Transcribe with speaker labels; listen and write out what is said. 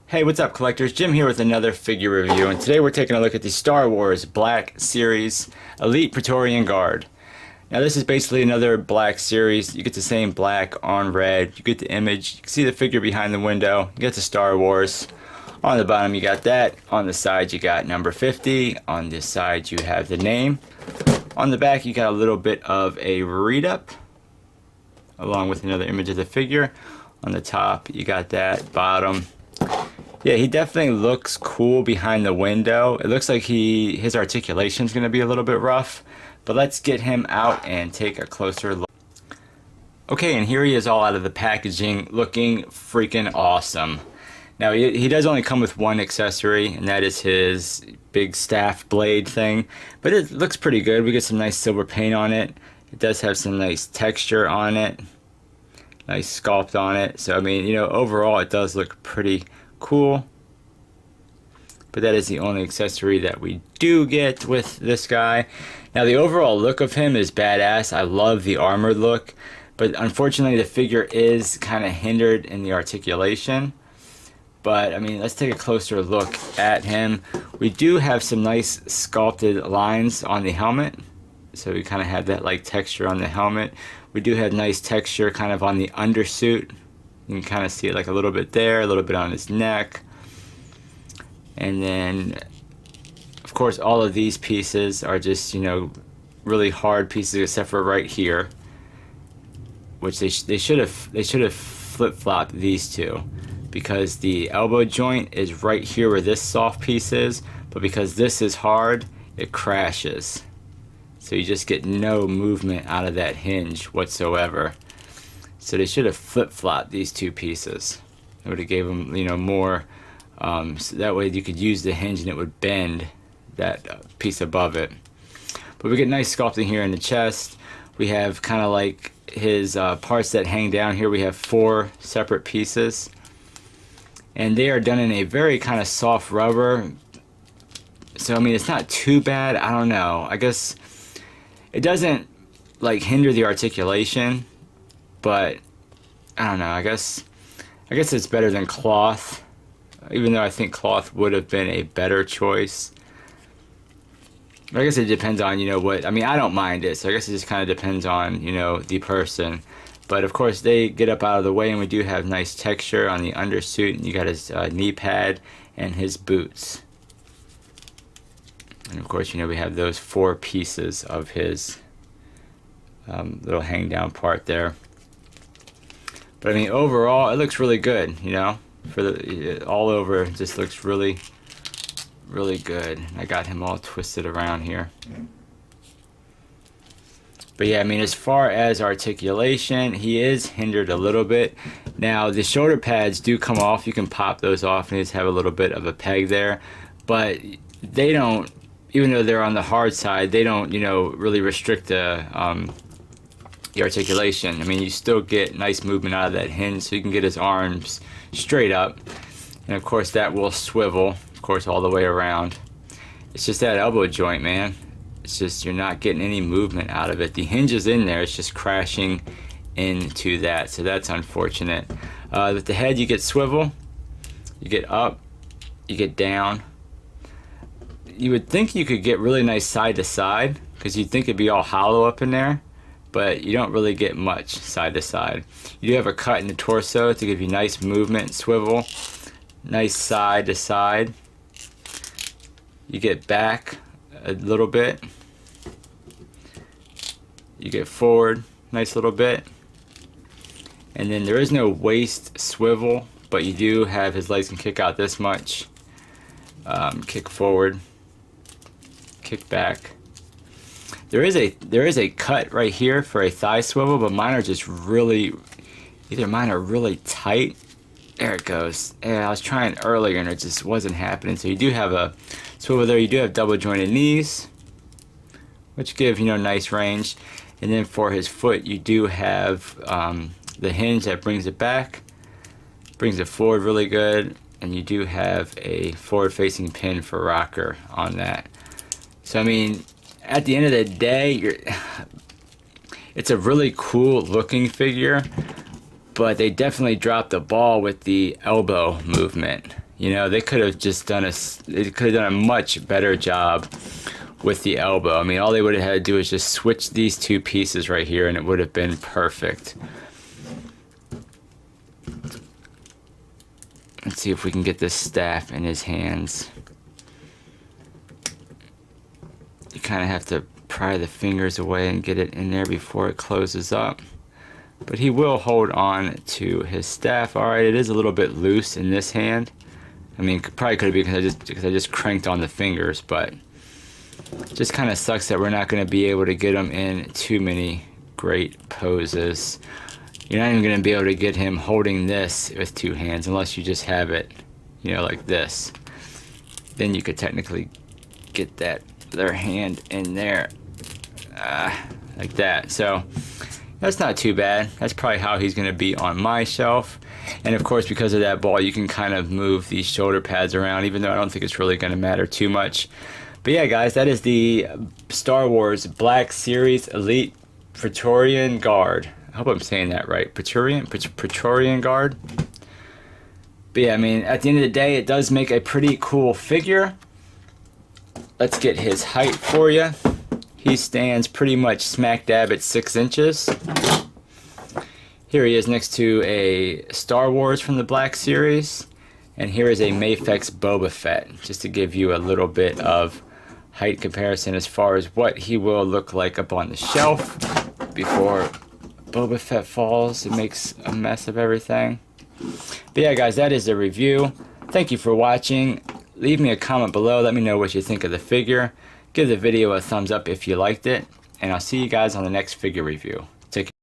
Speaker 1: Hey, what's up, collectors? Jim here with another figure review, and today we're taking a look at the Star Wars Black Series Elite Praetorian Guard. Now this is basically another black series. You get the same black on red, you get the image, you can see the figure behind the window, you get the Star Wars. On the bottom you got that, on the side you got number 50, on this side you have the name. On the back you got a little bit of a read-up, along with another image of the figure. On the top you got that, bottom. Yeah, he definitely looks cool behind the window. It looks like his articulation is going to be a little bit rough, but let's get him out and take a closer look. Okay, and here he is all out of the packaging, looking freaking awesome. Now, he does only come with one accessory, and that is his big staff blade thing, but it looks pretty good. We get some nice silver paint on it. It does have some nice texture on it, nice sculpt on it. So, I mean, you know, overall it does look pretty cool, but that is the only accessory that we do get with this guy. Now the overall look of him is badass. I love the armored look, but unfortunately the figure is kind of hindered in the articulation. But I mean, let's take a closer look at him. We do have some nice sculpted lines on the helmet, so we kind of have that like texture on the helmet. We do have nice texture kind of on the undersuit. You can kind of see it like a little bit there, a little bit on his neck. And then, of course, all of these pieces are just, you know, really hard pieces except for right here, which they should have flip-flopped these two, because the elbow joint is right here where this soft piece is, but because this is hard, it crashes. So you just get no movement out of that hinge whatsoever. So they should have flip-flopped these two pieces. It would have gave them, you know, more, so that way you could use the hinge and it would bend that piece above it. But we get nice sculpting here in the chest. We have kind of like his parts that hang down here. We have 4 separate pieces, and they are done in a very kind of soft rubber. So I mean, it's not too bad. I don't know. I guess it doesn't like hinder the articulation. But I don't know, I guess it's better than cloth, even though I think cloth would have been a better choice. But I guess it depends on, you know, what, I mean, I don't mind it, so I guess it just kind of depends on, you know, the person. But of course they get up out of the way, and we do have nice texture on the undersuit, and you got his knee pad and his boots. And of course, you know, we have those 4 pieces of his little hang down part there. But I mean, overall, it looks really good, you know, for the all over. It just looks really, really good. I got him all twisted around here. But yeah, I mean, as far as articulation, he is hindered a little bit. Now, the shoulder pads do come off. You can pop those off, and they just have a little bit of a peg there. But they don't, even though they're on the hard side, they don't, you know, really restrict the articulation. I mean, you still get nice movement out of that hinge, so you can get his arms straight up, and of course that will swivel, of course, all the way around. It's just that elbow joint, man. It's just, you're not getting any movement out of it. The hinge is in there, it's just crashing into that, so that's unfortunate. With the head, you get swivel, you get up, you get down. You would think you could get really nice side to side, because you'd think it'd be all hollow up in there, but you don't really get much side to side. You do have a cut in the torso to give you nice movement, swivel, nice side to side. You get back a little bit. You get forward, nice little bit. And then there is no waist swivel, but you do have his legs can kick out this much. Kick forward, kick back. There is a cut right here for a thigh swivel, but mine are just really, either mine are really tight. There it goes. Yeah, I was trying earlier and it just wasn't happening. So you do have a swivel there. You do have double jointed knees, which give, you know, nice range. And then for his foot, you do have the hinge that brings it back, brings it forward really good, and you do have a forward-facing pin for rocker on that. So I mean, at the end of the day, it's a really cool looking figure, but they definitely dropped the ball with the elbow movement. You know, they could have just done they could have done a much better job with the elbow. I mean, all they would have had to do is just switch these two pieces right here and it would have been perfect. Let's see if we can get this staff in his hands. You kind of have to pry the fingers away and get it in there before it closes up. But he will hold on to his staff. Alright, it is a little bit loose in this hand. I mean, probably could have been because I just cranked on the fingers, but it just kind of sucks that we're not going to be able to get him in too many great poses. You're not even going to be able to get him holding this with two hands unless you just have it, you know, like this. Then you could technically get that other hand in there, like that. So that's not too bad. That's probably how he's going to be on my shelf. And of course, because of that ball, you can kind of move these shoulder pads around, even though I don't think it's really going to matter too much. But yeah, guys, that is the Star Wars Black Series Elite Praetorian Guard. I hope I'm saying that right. Praetorian Guard. But yeah, I mean, at the end of the day, it does make a pretty cool figure. Let's get his height for you. He stands pretty much smack dab at 6 inches. Here he is next to a Star Wars from the Black Series. And here is a Mafex Boba Fett, just to give you a little bit of height comparison as far as what he will look like up on the shelf before Boba Fett falls and makes a mess of everything. But yeah, guys, that is the review. Thank you for watching. Leave me a comment below. Let me know what you think of the figure. Give the video a thumbs up if you liked it. And I'll see you guys on the next figure review. Take care.